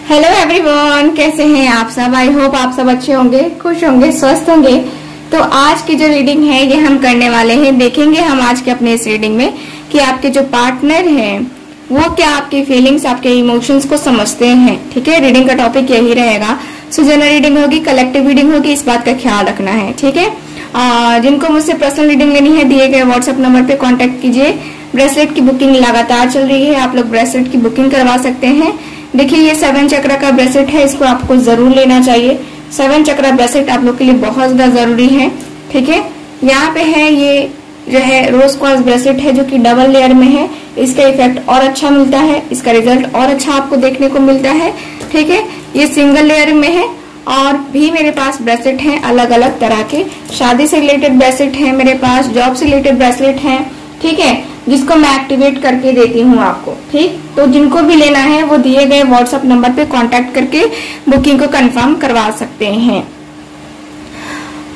Hello everyone, कैसे हैं आप सब। आई होप आप सब अच्छे होंगे, खुश होंगे, स्वस्थ होंगे। तो आज की जो रीडिंग है ये हम करने वाले हैं। देखेंगे हम आज के अपने इस रीडिंग में कि आपके जो पार्टनर हैं वो क्या आपकी फीलिंग्स, आपके इमोशंस को समझते हैं। ठीक है, रीडिंग का टॉपिक यही रहेगा। सो जनरल रीडिंग होगी, कलेक्टिव रीडिंग होगी, इस बात का ख्याल रखना है। ठीक है, जिनको मुझसे पर्सनल रीडिंग लेनी है दिए गए व्हाट्सएप नंबर पे कांटेक्ट कीजिए। ब्रेसलेट की बुकिंग लगातार चल रही है, आप लोग ब्रेसलेट की बुकिंग करवा सकते हैं। देखिए ये 7 चक्र का ब्रेसलेट है, इसको आपको जरूर लेना चाहिए। 7 चक्र ब्रेसलेट आप लोग के लिए बहुत ज्यादा जरूरी है। ठीक है, यहाँ पे है ये जो है रोज क्वार्ट्ज ब्रेसलेट है जो कि डबल लेयर में है। इसका इफेक्ट और अच्छा मिलता है, इसका रिजल्ट और अच्छा आपको देखने को मिलता है। ठीक है, ये सिंगल लेयर में है। और भी मेरे पास ब्रेसलेट हैं अलग अलग तरह के। शादी से रिलेटेड ब्रेसलेट है मेरे पास, जॉब से रिलेटेड ब्रेसलेट है। ठीक है, जिसको मैं एक्टिवेट करके देती हूँ आपको। ठीक, तो जिनको भी लेना है वो दिए गए व्हाट्सएप नंबर पे कांटेक्ट करके बुकिंग को कंफर्म करवा सकते हैं।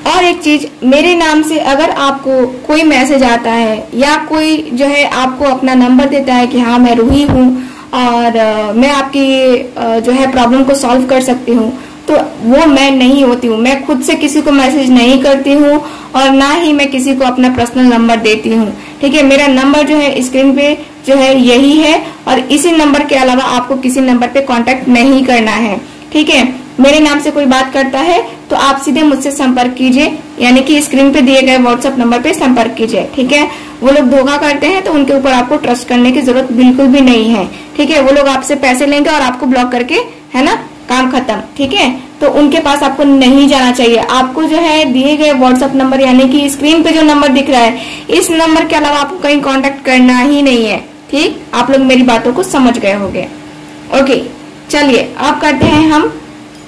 और एक चीज, मेरे नाम से अगर आपको कोई मैसेज आता है या कोई जो है आपको अपना नंबर देता है कि हाँ मैं रूही हूँ और मैं आपकी जो है प्रॉब्लम को सॉल्व कर सकती हूँ, तो वो मैं नहीं होती हूँ। मैं खुद से किसी को मैसेज नहीं करती हूँ और ना ही मैं किसी को अपना पर्सनल नंबर देती हूँ। ठीक है, मेरा नंबर जो है स्क्रीन पे जो है यही है और इसी नंबर के अलावा आपको किसी नंबर पे कांटेक्ट नहीं करना है। ठीक है, मेरे नाम से कोई बात करता है तो आप सीधे मुझसे संपर्क कीजिए, यानी कि स्क्रीन पे दिए गए व्हाट्सएप नंबर पे संपर्क कीजिए। ठीक है, वो लोग धोखा करते हैं तो उनके ऊपर आपको ट्रस्ट करने की जरूरत बिल्कुल भी नहीं है। ठीक है, वो लोग आपसे पैसे लेंगे और आपको ब्लॉक करके, है ना, काम खत्म। ठीक है, तो उनके पास आपको नहीं जाना चाहिए। आपको जो है दिए गए व्हाट्सएप नंबर यानी कि स्क्रीन पे जो नंबर दिख रहा है इस नंबर के अलावा आपको कहीं कांटेक्ट करना ही नहीं है। ठीक, आप लोग मेरी बातों को समझ गए होंगे। ओके, चलिए अब करते हैं हम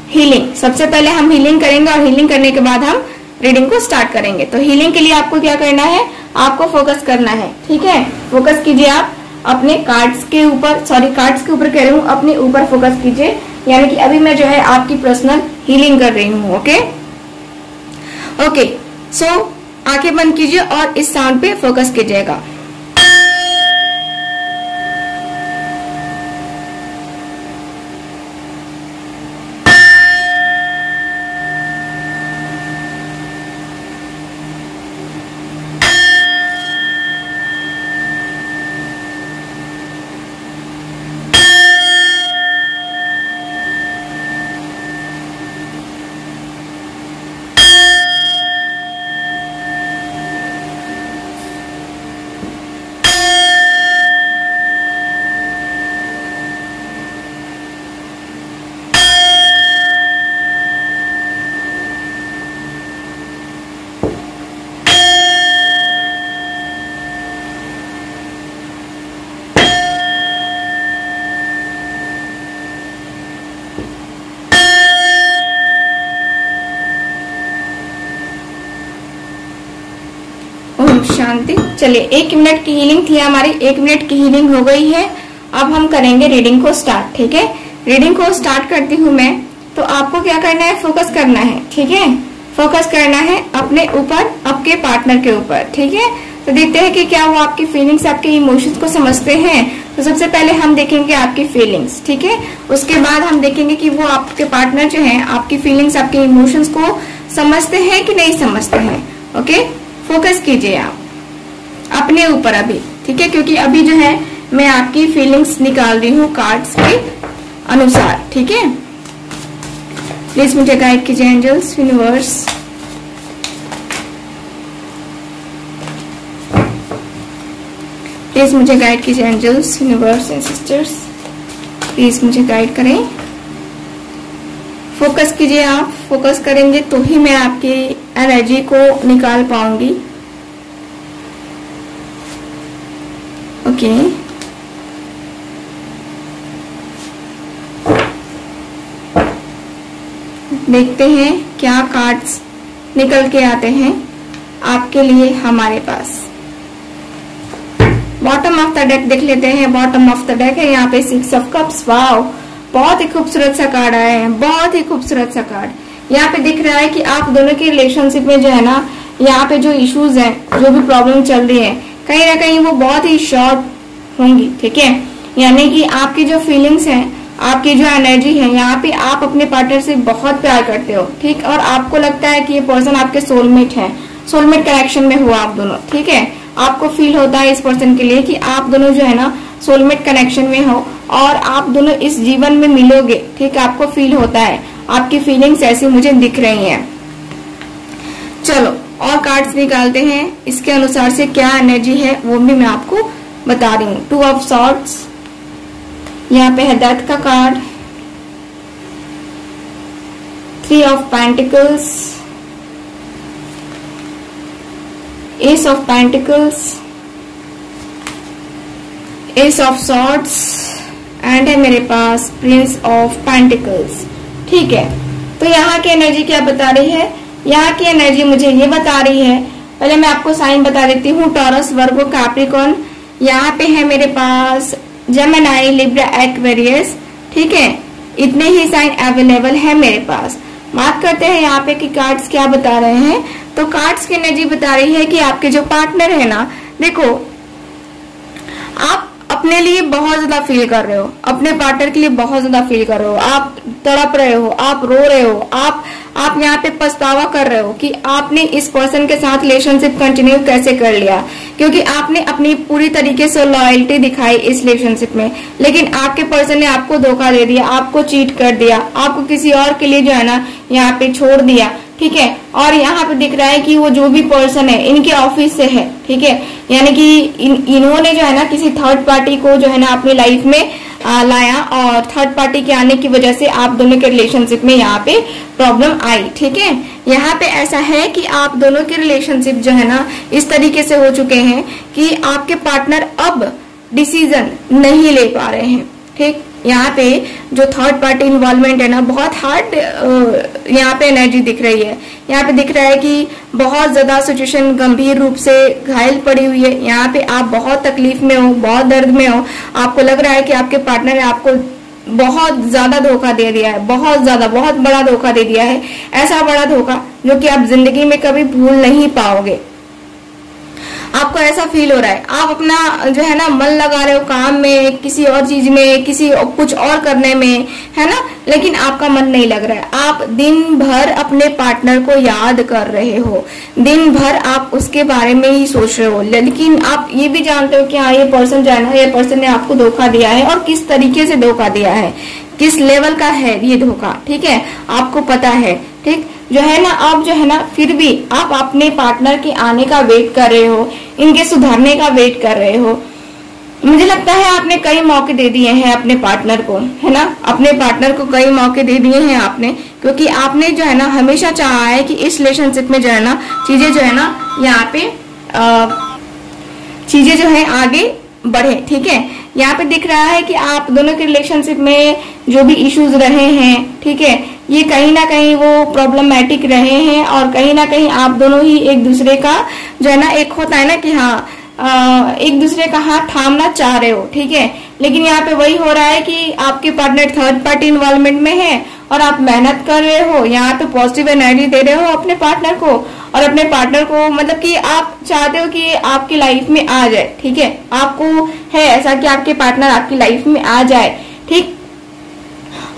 हीलिंग। सबसे पहले हम हीलिंग करेंगे और हीलिंग करने के बाद हम रीडिंग को स्टार्ट करेंगे। तो हीलिंग के लिए आपको क्या करना है, आपको फोकस करना है। ठीक है, फोकस कीजिए आप अपने कार्ड्स के ऊपर, सॉरी कार्ड्स के ऊपर कह रही हूँ, अपने ऊपर फोकस कीजिए। यानी कि अभी मैं जो है आपकी पर्सनल हीलिंग कर रही हूँ। ओके ओके, सो आंखें बंद कीजिए और इस साउंड पे फोकस कीजिएगा। शांति। चलिए 1 मिनट की हीलिंग थी हमारी, 1 मिनट की हीलिंग हो गई है। अब हम करेंगे रीडिंग को स्टार्ट। ठीक है, रीडिंग को स्टार्ट करती हूँ मैं। तो आपको क्या करना है, फोकस करना है। ठीक है, फोकस करना है अपने ऊपर, आपके पार्टनर के ऊपर। ठीक है, तो देखते हैं कि क्या वो आपकी फीलिंग्स, आपके इमोशंस को समझते हैं। तो सबसे पहले हम देखेंगे आपकी फीलिंग्स। ठीक है, उसके बाद हम देखेंगे कि वो आपके पार्टनर जो है आपकी फीलिंग्स, आपके इमोशंस को समझते हैं कि नहीं समझते हैं। ओके, फोकस कीजिए आप अपने ऊपर अभी। ठीक है, क्योंकि अभी जो है मैं आपकी फीलिंग्स निकाल रही हूँ कार्ड्स के अनुसार। ठीक है, प्लीज मुझे गाइड कीजिए एंजल्स, यूनिवर्स। प्लीज मुझे गाइड कीजिए angels, universe and sisters. Please मुझे गाइड करें। फोकस कीजिए आप, फोकस करेंगे तो ही मैं आपकी एनर्जी को निकाल पाऊंगी। ओके, देखते हैं क्या कार्ड्स निकल के आते हैं आपके लिए हमारे पास। बॉटम ऑफ द डेक देख लेते हैं। बॉटम ऑफ द डेक है यहाँ पे 6 ऑफ कप्स। वाओ, बहुत ही खूबसूरत सा कार्ड आया है, बहुत ही खूबसूरत सा कार्ड। यहाँ पे दिख रहा है कि आप दोनों के रिलेशनशिप में जो है ना, यहाँ पे जो इश्यूज हैं, जो भी प्रॉब्लम चल रही है, कहीं ना कहीं वो बहुत ही शॉर्ट होंगी। ठीक है, यानी कि आपकी जो फीलिंग्स हैं आपकी जो एनर्जी है यहाँ पे आप अपने पार्टनर से बहुत प्यार करते हो, ठीक, और आपको लगता है कि ये पर्सन आपके सोलमेट है, सोलमेट कनेक्शन में हो आप दोनों, ठीक है। आपको फील होता है इस पर्सन के लिए कि आप दोनों जो है ना सोलमेट कनेक्शन में हो और आप दोनों इस जीवन में मिलोगे, ठीक, आपको फील होता है, आपकी फीलिंग्स ऐसी मुझे दिख रही हैं। चलो और कार्ड्स निकालते हैं, इसके अनुसार से क्या एनर्जी है वो भी मैं आपको बता रही हूँ। 2 ऑफ सॉर्ड्स, यहाँ पे है डेथ का card, 3 of pentacles, S of pentacles, S of swords and है मेरे पास प्रिंस ऑफ पेंटिकल्स, ठीक है। तो यहाँ की एनर्जी क्या बता रही है? यहाँ की एनर्जी मुझे ये बता रही है, पहले मैं आपको साइन बता देती हूँ, टॉरस, वर्गो, कैप्रिकॉर्न, यहाँ पे है मेरे पास जेमिनी, लिब्रा, एक्वेरियस, ठीक है। इतने ही साइन अवेलेबल है मेरे पास। बात करते हैं यहाँ पे कि कार्ड्स क्या बता रहे हैं। तो कार्ड्स की एनर्जी बता रही है कि आपके जो पार्टनर है ना, देखो आप अपने लिए बहुत ज्यादा फील कर रहे हो, अपने पार्टनर के लिए बहुत ज्यादा फील कर रहे हो, आप तड़प रहे हो, आप रो रहे हो, आप यहाँ पे पछतावा कर रहे हो कि आपने इस पर्सन के साथ रिलेशनशिप कंटिन्यू कैसे कर लिया, क्योंकि आपने अपनी पूरी तरीके से लॉयल्टी दिखाई इस रिलेशनशिप में, लेकिन आपके पर्सन ने आपको धोखा दे दिया, आपको चीट कर दिया, आपको किसी और के लिए जो है ना यहाँ पे छोड़ दिया, ठीक है। और यहाँ पे दिख रहा है कि वो जो भी पर्सन है इनके ऑफिस से है, ठीक है, यानी कि इन्होंने जो है ना किसी थर्ड पार्टी को जो है ना अपनी लाइफ में लाया और थर्ड पार्टी के आने की वजह से आप दोनों के रिलेशनशिप में यहाँ पे प्रॉब्लम आई, ठीक है। यहाँ पे ऐसा है कि आप दोनों के रिलेशनशिप जो है ना इस तरीके से हो चुके हैं कि आपके पार्टनर अब डिसीजन नहीं ले पा रहे हैं, ठीक। यहाँ पे जो थर्ड पार्टी इन्वॉल्वमेंट है ना, बहुत हार्ड यहाँ पे एनर्जी दिख रही है। यहाँ पे दिख रहा है कि बहुत ज्यादा सिचुएशन गंभीर रूप से घायल पड़ी हुई है, यहाँ पे आप बहुत तकलीफ में हो, बहुत दर्द में हो, आपको लग रहा है कि आपके पार्टनर ने आपको बहुत ज्यादा धोखा दे दिया है, बहुत ज्यादा, बहुत बड़ा धोखा दे दिया है, ऐसा बड़ा धोखा जो कि आप जिंदगी में कभी भूल नहीं पाओगे। आपको ऐसा फील हो रहा है, आप अपना जो है ना मन लगा रहे हो काम में, किसी और चीज में, किसी कुछ और करने में, है ना, लेकिन आपका मन नहीं लग रहा है। आप दिन भर अपने पार्टनर को याद कर रहे हो, दिन भर आप उसके बारे में ही सोच रहे हो, लेकिन आप ये भी जानते हो कि हाँ ये पर्सन जो है ना, ये पर्सन ने आपको धोखा दिया है और किस तरीके से धोखा दिया है, किस लेवल का है ये धोखा, ठीक है, आपको पता है, ठीक। जो है ना आप जो है ना फिर भी आप अपने पार्टनर के आने का वेट कर रहे हो, इनके सुधरने का वेट कर रहे हो। मुझे लगता है आपने कई मौके दे दिए हैं अपने पार्टनर को, है ना, अपने पार्टनर को कई मौके दे दिए हैं आपने, क्योंकि आपने जो है ना हमेशा चाहा है कि इस रिलेशनशिप में जो है ना चीजें जो है ना यहाँ पे चीजें जो है आगे बढ़े, ठीक है। यहाँ पे दिख रहा है कि आप दोनों के रिलेशनशिप में जो भी इश्यूज रहे हैं, ठीक है, ये कहीं ना कहीं वो प्रॉब्लमेटिक रहे हैं और कहीं ना कहीं आप दोनों ही एक दूसरे का जो है ना, एक होता है ना कि हाँ एक दूसरे का हाथ थामना चाह रहे हो, ठीक है, लेकिन यहाँ पे वही हो रहा है कि आपके पार्टनर थर्ड पार्टी इन्वॉल्वमेंट में है और आप मेहनत कर रहे हो, यहाँ पे पॉजिटिव एनर्जी दे रहे हो अपने पार्टनर को, और अपने पार्टनर को मतलब कि आप चाहते हो कि आपकी लाइफ में आ जाए, ठीक है, आपको है ऐसा कि आपके पार्टनर आपकी लाइफ में आ जाए, ठीक,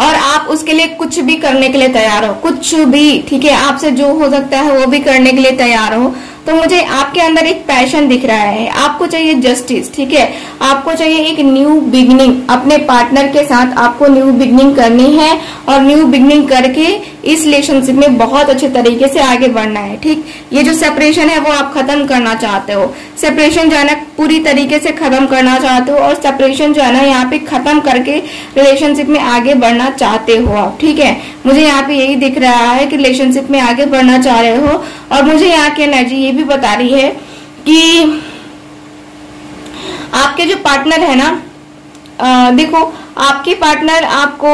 और आप उसके लिए कुछ भी करने के लिए तैयार हो, कुछ भी, ठीक है, आपसे जो हो सकता है वो भी करने के लिए तैयार हो। तो मुझे आपके अंदर एक पैशन दिख रहा है, आपको चाहिए जस्टिस, ठीक है, आपको चाहिए एक न्यू बिगनिंग, अपने पार्टनर के साथ आपको न्यू बिगनिंग करनी है और न्यू बिगनिंग करके इस रिलेशनशिप में बहुत अच्छे तरीके से आगे बढ़ना है, ठीक। ये जो सेपरेशन है वो आप खत्म करना चाहते हो, सेपरेशन जो है ना पूरी तरीके से खत्म करना चाहते हो, और सेपरेशन जो है ना यहाँ पे खत्म करके रिलेशनशिप में आगे बढ़ना चाहते हो आप, ठीक है। मुझे यहाँ पे यही दिख रहा है कि रिलेशनशिप में आगे बढ़ना चाह रहे हो, और मुझे यहाँ की एनर्जी ये भी बता रही है कि आपके जो पार्टनर है ना, देखो आपके पार्टनर आपको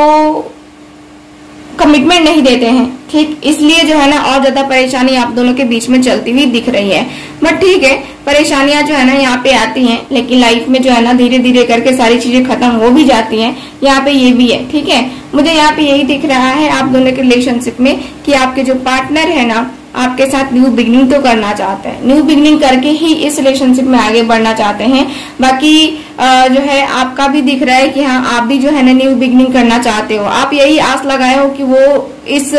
कमिटमेंट नहीं देते हैं, ठीक, इसलिए जो है ना और ज्यादा परेशानी आप दोनों के बीच में चलती हुई दिख रही है। बट ठीक है, परेशानियां जो है ना यहाँ पे आती हैं, लेकिन लाइफ में जो है ना धीरे धीरे करके सारी चीजें खत्म हो भी जाती हैं, यहाँ पे ये भी है, ठीक है। मुझे यहाँ पे यही दिख रहा है आप दोनों के रिलेशनशिप में कि आपके जो पार्टनर है ना आपके साथ न्यू बिगनिंग तो करना चाहते हैं, न्यू बिगनिंग करके ही इस रिलेशनशिप में आगे बढ़ना चाहते हैं। बाकी जो है आपका भी दिख रहा है कि हाँ आप भी जो है ना न्यू बिगनिंग करना चाहते हो। आप यही आस लगाए हो कि वो इस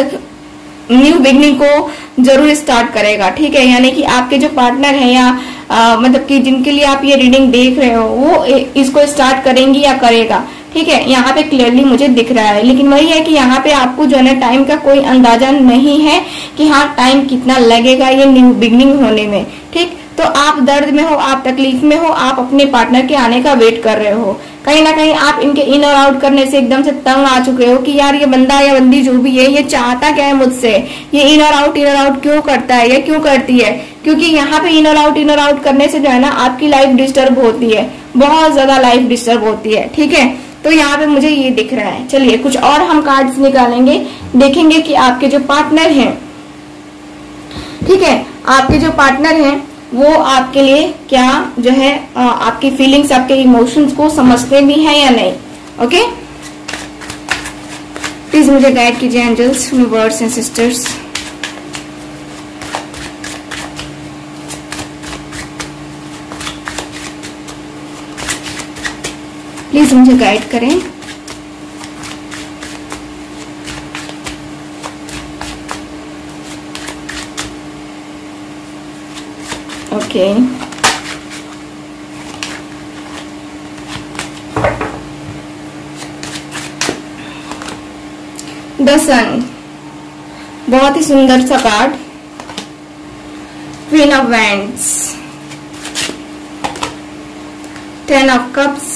न्यू बिगनिंग को जरूर स्टार्ट करेगा, ठीक है। यानी कि आपके जो पार्टनर है या मतलब कि जिनके लिए आप ये रीडिंग देख रहे हो वो इसको स्टार्ट करेंगी या करेगा, ठीक है। यहाँ पे क्लियरली मुझे दिख रहा है, लेकिन वही है कि यहाँ पे आपको जो है ना टाइम का कोई अंदाजा नहीं है कि हाँ टाइम कितना लगेगा ये न्यू बिगनिंग होने में, ठीक। तो आप दर्द में हो, आप तकलीफ में हो, आप अपने पार्टनर के आने का वेट कर रहे हो। कहीं ना कहीं आप इनके इन और आउट करने से एकदम से तंग आ चुके हो कि यार ये बंदा या बंदी जो भी है ये चाहता क्या है मुझसे, ये इन और आउट क्यों करता है या क्यों करती है। क्योंकि यहाँ पे इन और आउट करने से जो है ना आपकी लाइफ डिस्टर्ब होती है, बहुत ज्यादा लाइफ डिस्टर्ब होती है, ठीक है। तो यहाँ पे मुझे ये दिख रहा है। चलिए कुछ और हम कार्ड्स निकालेंगे, देखेंगे कि आपके जो पार्टनर हैं, ठीक है, आपके जो पार्टनर हैं वो आपके लिए क्या जो है आपकी फीलिंग्स, आपके इमोशंस को समझते भी हैं या नहीं। ओके, प्लीज मुझे गाइड कीजिए angels, universe and sisters. Please मुझे गाइड करें। ओके, द सन, बहुत ही सुंदर सा card. Queen of wands, 10 of cups,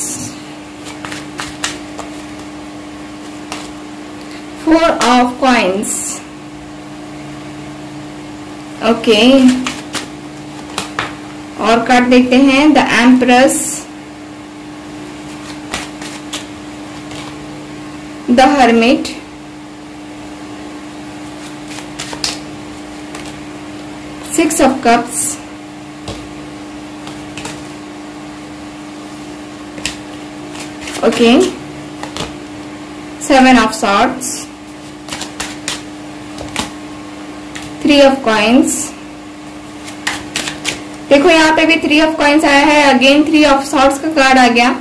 4 of coins. Okay, और कार्ड देखते हैं, the empress, the hermit, six of cups, okay, 7 of swords, 3 of coins. देखो यहाँ पे भी 3 ऑफ कॉइन्स आया है, अगेन 3 ऑफ सॉर्ड्स का कार्ड आ गया।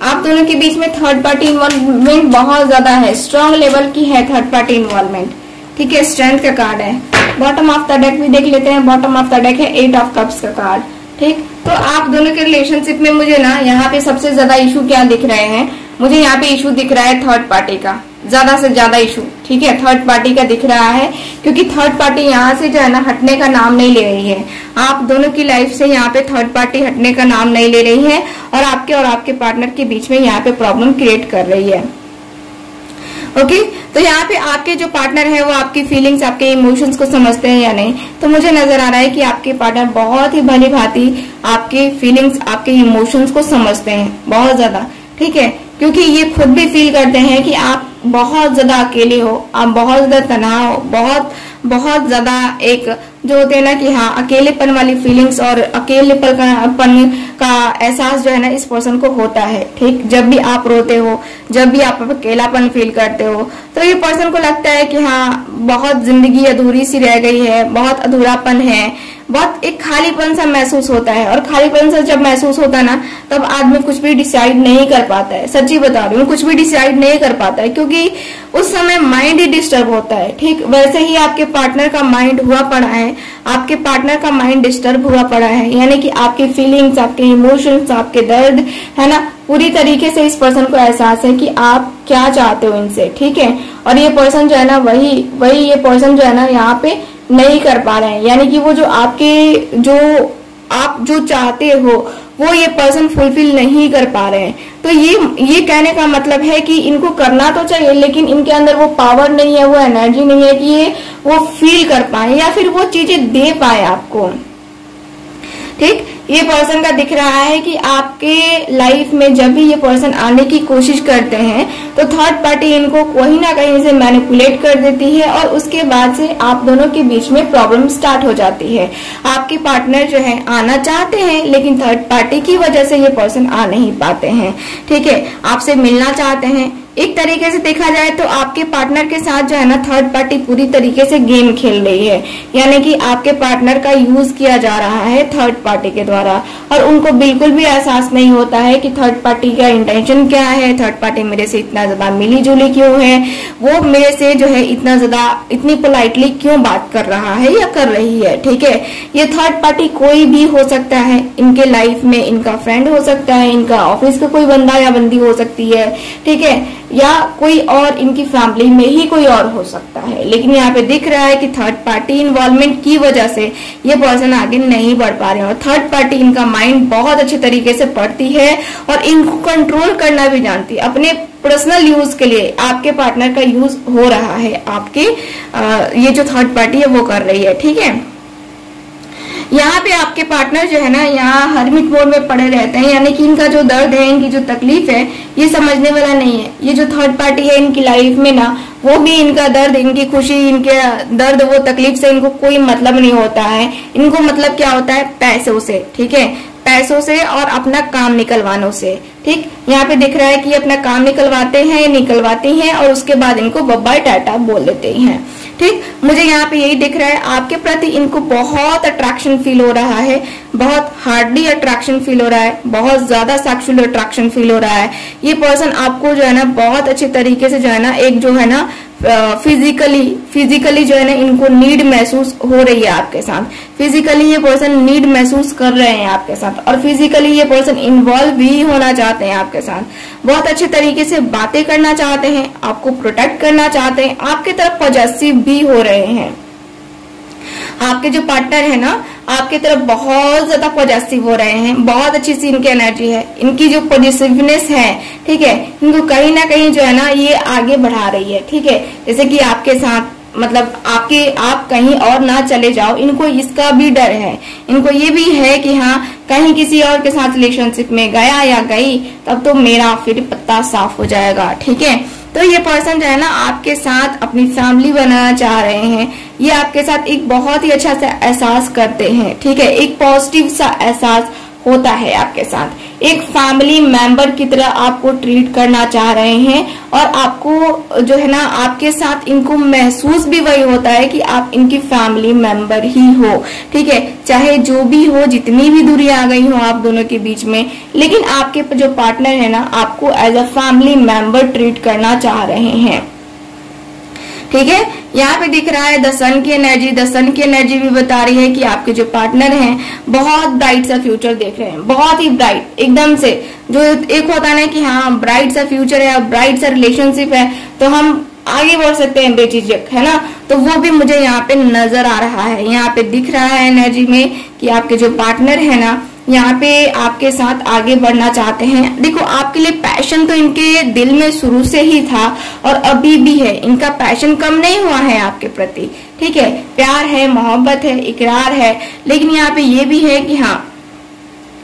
आप दोनों के बीच में थर्ड पार्टी इन्वॉल्वमेंट बहुत ज्यादा है, स्ट्रॉन्ग लेवल की है थर्ड पार्टी इन्वॉल्वमेंट, ठीक है। स्ट्रेंथ का कार्ड है। बॉटम ऑफ द डेक भी देख लेते हैं। बॉटम ऑफ द डेक है 8 ऑफ कप्स का कार्ड, ठीक। तो आप दोनों के रिलेशनशिप में मुझे ना यहाँ पे सबसे ज्यादा इशू क्या दिख रहे हैं, मुझे यहाँ पे इशू दिख रहा है थर्ड पार्टी का, ज्यादा से ज्यादा इशू, ठीक है, थर्ड पार्टी का दिख रहा है। क्योंकि थर्ड पार्टी यहाँ से जो है ना हटने का नाम नहीं ले रही है। आप दोनों की लाइफ से यहाँ पे थर्ड पार्टी हटने का नाम नहीं ले रही है और आपके पार्टनर के बीच में यहाँ पे प्रॉब्लम क्रिएट कर रही है। ओके, तो यहाँ पे आपके जो पार्टनर है वो आपकी फीलिंग्स, आपके इमोशंस को समझते हैं या नहीं। तो मुझे नजर आ रहा है कि आपके पार्टनर बहुत ही भली भांति आपके फीलिंग्स, आपके इमोशंस को समझते हैं बहुत ज्यादा, ठीक है। क्योंकि ये खुद भी फील करते हैं कि आप बहुत ज्यादा अकेले हो, आप बहुत ज्यादा तनाव, बहुत ज्यादा एक जो होते हैं ना कि हाँ अकेलेपन वाली फीलिंग्स और अकेलेपन का एहसास जो है ना इस पर्सन को होता है, ठीक। जब भी आप रोते हो, जब भी आप अकेलापन फील करते हो, तो ये पर्सन को लगता है कि हाँ बहुत जिंदगी अधूरी सी रह गई है, बहुत अधूरापन है, बहुत एक खालीपन सा महसूस होता है। और खालीपन सा जब महसूस होता है ना तब आदमी कुछ भी डिसाइड नहीं कर पाता है, सच्ची बता रही हूँ, कुछ भी डिसाइड नहीं कर पाता है क्योंकि उस समय माइंड ही डिस्टर्ब होता है, ठीक। वैसे ही आपके पार्टनर का माइंड हुआ पड़ा है, आपके पार्टनर का माइंड डिस्टर्ब हुआ पड़ा है। यानी कि आपकी फीलिंग्स, आपके इमोशंस, आपके दर्द है ना पूरी तरीके से इस पर्सन को एहसास है कि आप क्या चाहते हो इनसे, ठीक है। और ये पर्सन जो है ना वही ये पर्सन जो है ना यहाँ पे नहीं कर पा रहे हैं। यानी कि वो जो आपके आप जो चाहते हो वो ये पर्सन फुलफिल नहीं कर पा रहे हैं। तो ये कहने का मतलब है कि इनको करना तो चाहिए लेकिन इनके अंदर वो पावर नहीं है, वो एनर्जी नहीं है कि ये वो फील कर पाए या फिर वो चीजें दे पाए आपको, ठीक। ये पर्सन का दिख रहा है कि आपके लाइफ में जब भी ये पर्सन आने की कोशिश करते हैं तो थर्ड पार्टी इनको कहीं ना कहीं से मैनिपुलेट कर देती है और उसके बाद से आप दोनों के बीच में प्रॉब्लम स्टार्ट हो जाती है। आपके पार्टनर जो है आना चाहते हैं लेकिन थर्ड पार्टी की वजह से ये पर्सन आ नहीं पाते हैं, ठीक है। आपसे मिलना चाहते हैं एक तरीके से देखा जाए तो आपके पार्टनर के साथ जो है ना थर्ड पार्टी पूरी तरीके से गेम खेल रही है, यानी कि आपके पार्टनर का यूज किया जा रहा है थर्ड पार्टी के द्वारा, और उनको बिल्कुल भी एहसास नहीं होता है कि थर्ड पार्टी का इंटेंशन क्या है, थर्ड पार्टी मेरे से इतना ज्यादा मिली जुली क्यों है, वो मेरे से जो है इतना ज्यादा इतनी पोलाइटली क्यों बात कर रहा है या कर रही है। ठीक है, ये थर्ड पार्टी कोई भी हो सकता है, इनके लाइफ में इनका फ्रेंड हो सकता है, इनका ऑफिस का कोई बंदा या बंदी हो सकती है, ठीक है, या कोई और इनकी फैमिली में ही कोई और हो सकता है। लेकिन यहाँ पे दिख रहा है कि थर्ड पार्टी इन्वॉल्वमेंट की वजह से ये पर्सन आगे नहीं बढ़ पा रहे हैं, और थर्ड पार्टी इनका माइंड बहुत अच्छे तरीके से पढ़ती है और इनको कंट्रोल करना भी जानती है। अपने पर्सनल यूज के लिए आपके पार्टनर का यूज हो रहा है, आपके ये जो थर्ड पार्टी है वो कर रही है। ठीक है, यहाँ पे आपके पार्टनर जो है ना यहाँ हरमिट मोड में पड़े रहते हैं, यानी कि इनका जो दर्द है, इनकी जो तकलीफ है, ये समझने वाला नहीं है। ये जो थर्ड पार्टी है इनकी लाइफ में ना, वो भी इनका दर्द, इनकी खुशी, इनके दर्द, वो तकलीफ से इनको कोई मतलब नहीं होता है। इनको मतलब क्या होता है? पैसों से। ठीक है, पैसों से और अपना काम निकलवानों से। ठीक, यहाँ पे दिख रहा है कि अपना काम निकलवाते हैं, निकलवाती हैं, और उसके बाद इनको बाय टाटा बोल देते हैं। ठीक, मुझे यहाँ पे यही दिख रहा है, आपके प्रति इनको बहुत अट्रैक्शन फील हो रहा है, बहुत हार्डली अट्रैक्शन फील हो रहा है, बहुत ज्यादा सेक्सुअल अट्रैक्शन फील हो रहा है। ये पर्सन आपको जो है ना बहुत अच्छे तरीके से जो है ना एक जो है ना फिजिकली जो है ना इनको नीड महसूस हो रही है आपके साथ। फिजिकली ये पर्सन नीड महसूस कर रहे हैं आपके साथ, और फिजिकली ये पर्सन इन्वॉल्व भी होना चाहते हैं आपके साथ। बहुत अच्छे तरीके से बातें करना चाहते हैं, आपको प्रोटेक्ट करना चाहते हैं, आपकी तरफ पॉजिटिव भी हो रहे हैं। आपके जो पार्टनर है ना आपके तरफ बहुत ज्यादा पॉजिटिव हो रहे हैं, बहुत अच्छी सी इनकी एनर्जी है, इनकी जो पॉजिटिवनेस है, ठीक है, इनको कहीं ना कहीं जो है ना ये आगे बढ़ा रही है। ठीक है, जैसे कि आपके साथ मतलब आप कहीं और ना चले जाओ, इनको इसका भी डर है, इनको ये भी है कि हाँ कहीं किसी और के साथ रिलेशनशिप में गया या गई तब तो मेरा फिर पत्ता साफ हो जाएगा। ठीक है, तो ये पर्सन जो है ना आपके साथ अपनी फैमिली बनाना चाह रहे हैं, ये आपके साथ एक बहुत ही अच्छा सा एहसास करते हैं। ठीक है, एक पॉजिटिव सा एहसास होता है आपके साथ, एक फैमिली मेंबर की तरह आपको ट्रीट करना चाह रहे हैं, और आपको जो है ना आपके साथ इनको महसूस भी वही होता है कि आप इनकी फैमिली मेंबर ही हो। ठीक है, चाहे जो भी हो, जितनी भी दूरी आ गई हो आप दोनों के बीच में, लेकिन आपके जो पार्टनर है ना आपको as a family member treat करना चाह रहे हैं। ठीक है, यहाँ पे दिख रहा है द सन की एनर्जी। द सन की एनर्जी भी बता रही है कि आपके जो पार्टनर हैं बहुत ब्राइट सा फ्यूचर देख रहे हैं, बहुत ही ब्राइट एकदम से। जो एक होता है कि हाँ ब्राइट सा फ्यूचर है, ब्राइट सा रिलेशनशिप है, तो हम आगे बढ़ सकते हैं बेझिझक, है ना, तो वो भी मुझे यहाँ पे नजर आ रहा है। यहाँ पे दिख रहा है एनर्जी में कि आपके जो पार्टनर है ना यहाँ पे आपके साथ आगे बढ़ना चाहते हैं। देखो आपके लिए पैशन तो इनके दिल में शुरू से ही था और अभी भी है, इनका पैशन कम नहीं हुआ है आपके प्रति। ठीक है, प्यार है, मोहब्बत है, इकरार है, लेकिन यहाँ पे ये भी है कि हाँ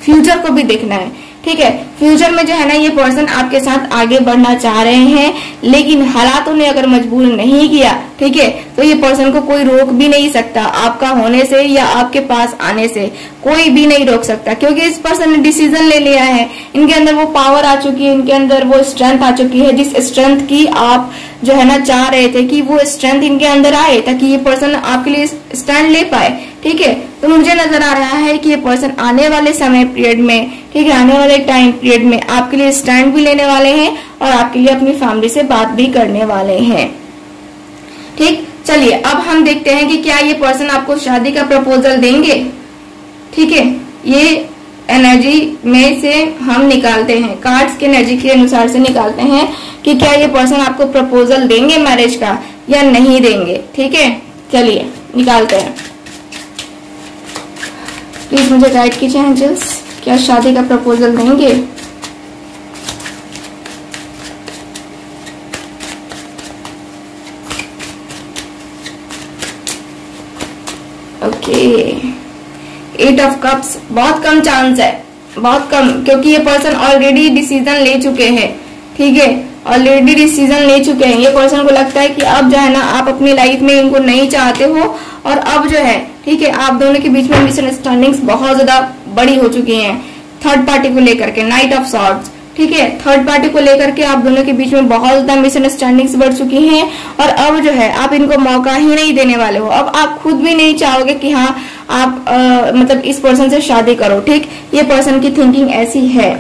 फ्यूचर को भी देखना है। ठीक है, फ्यूचर में जो है ना ये पर्सन आपके साथ आगे बढ़ना चाह रहे हैं, लेकिन हालातों ने अगर मजबूर नहीं किया, ठीक है, तो ये पर्सन को कोई रोक भी नहीं सकता आपका होने से या आपके पास आने से, कोई भी नहीं रोक सकता, क्योंकि इस पर्सन ने डिसीजन ले लिया है। इनके अंदर वो पावर आ चुकी है, इनके अंदर वो स्ट्रेंथ आ चुकी है, जिस स्ट्रेंथ की आप जो है ना चाह रहे थे कि वो स्ट्रेंथ इनके अंदर आए ताकि ये पर्सन आपके लिए स्टैंड ले पाए। ठीक है, तो मुझे नजर आ रहा है कि ये पर्सन आने वाले समय पीरियड में, ठीक है, आने वाले टाइम पीरियड में आपके लिए स्टैंड भी लेने वाले हैं और आपके लिए अपनी फैमिली से बात भी करने वाले हैं। ठीक, चलिए अब हम देखते हैं कि क्या ये पर्सन आपको शादी का प्रपोजल देंगे। ठीक है, ये एनर्जी में से हम निकालते हैं, कार्ड्स की एनर्जी के अनुसार से निकालते हैं कि क्या ये पर्सन आपको प्रपोजल देंगे मैरिज का या नहीं देंगे। ठीक है, चलिए निकालते हैं। प्लीज मुझे गाइड कीजिए एंजल्स, क्या शादी का प्रपोजल देंगे। ओके, 8 ऑफ कप्स, बहुत कम चांस है, बहुत कम, क्योंकि ये पर्सन ऑलरेडी डिसीजन ले चुके हैं। ठीक है, ऑलरेडी डिसीजन ले चुके हैं। ये पर्सन को लगता है कि अब जो है ना आप अपनी लाइफ में इनको नहीं चाहते हो, और अब जो है ठीक है आप दोनों के बीच में मिसअंडरस्टैंडिंग्स बहुत ज्यादा बड़ी हो चुकी हैं थर्ड पार्टी को लेकर के। नाइट ऑफ सॉर्ड्स, ठीक है। थर्ड पार्टी को लेकर के आप दोनों के बीच में बहुत ज्यादा मिसअंडरस्टैंडिंग्स बढ़ चुकी हैं और अब जो है आप इनको मौका ही नहीं देने वाले हो। अब आप खुद भी नहीं चाहोगे कि हाँ आप मतलब इस पर्सन से शादी करो, ठीक। ये पर्सन की थिंकिंग ऐसी है।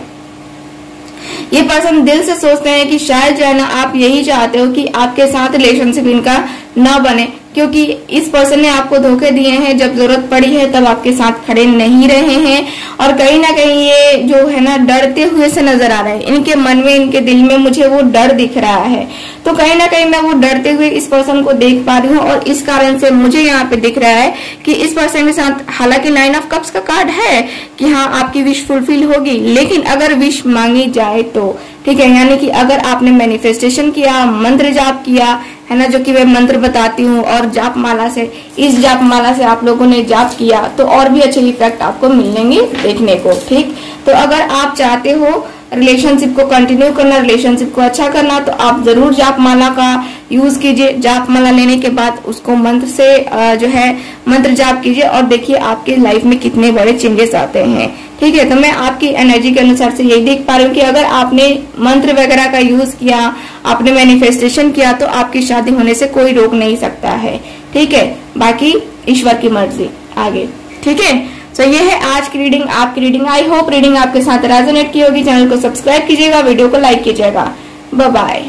ये पर्सन दिल से सोचते हैं कि शायद जो है ना आप यही चाहते हो कि आपके साथ रिलेशनशिप इनका ना बने, क्योंकि इस पर्सन ने आपको धोखे दिए हैं। जब जरूरत पड़ी है तब आपके साथ खड़े नहीं रहे हैं और कहीं ना कहीं ये जो है ना डरते हुए से नजर आ रहा है। इनके मन में, इनके दिल में मुझे वो डर दिख रहा है। तो कहीं ना कहीं मैं वो डरते हुए इस पर्सन को देख पा रही हूँ और इस कारण से मुझे यहाँ पे दिख रहा है कि इस पर्सन के साथ, हालांकि 9 ऑफ कप्स का कार्ड है कि हाँ आपकी विश फुलफिल होगी, लेकिन अगर विश मांगी जाए तो, ठीक है। यानी कि अगर आपने मैनिफेस्टेशन किया, मंत्र जाप किया है ना, जो कि मैं मंत्र बताती हूँ, और जाप माला से, इस जाप माला से आप लोगों ने जाप किया तो और भी अच्छे इफेक्ट आपको मिलेंगे देखने को, ठीक। तो अगर आप चाहते हो रिलेशनशिप को कंटिन्यू करना, रिलेशनशिप को अच्छा करना, तो आप जरूर जाप माला का यूज कीजिए। जाप माला लेने के बाद उसको मंत्र से जो है मंत्र जाप कीजिए और देखिए आपके लाइफ में कितने बड़े चेंजेस आते हैं, ठीक है। तो मैं आपकी एनर्जी के अनुसार से यही देख पा रही हूँ कि अगर आपने मंत्र वगैरह का यूज किया, आपने मैनिफेस्टेशन किया, तो आपकी शादी होने से कोई रोक नहीं सकता है, ठीक है। बाकी ईश्वर की मर्जी आगे, ठीक है। तो ये है आज की रीडिंग, आपकी रीडिंग। आई होप रीडिंग आपके साथ रेजोनेट की होगी। चैनल को सब्सक्राइब कीजिएगा, वीडियो को लाइक कीजिएगा। Bye bye.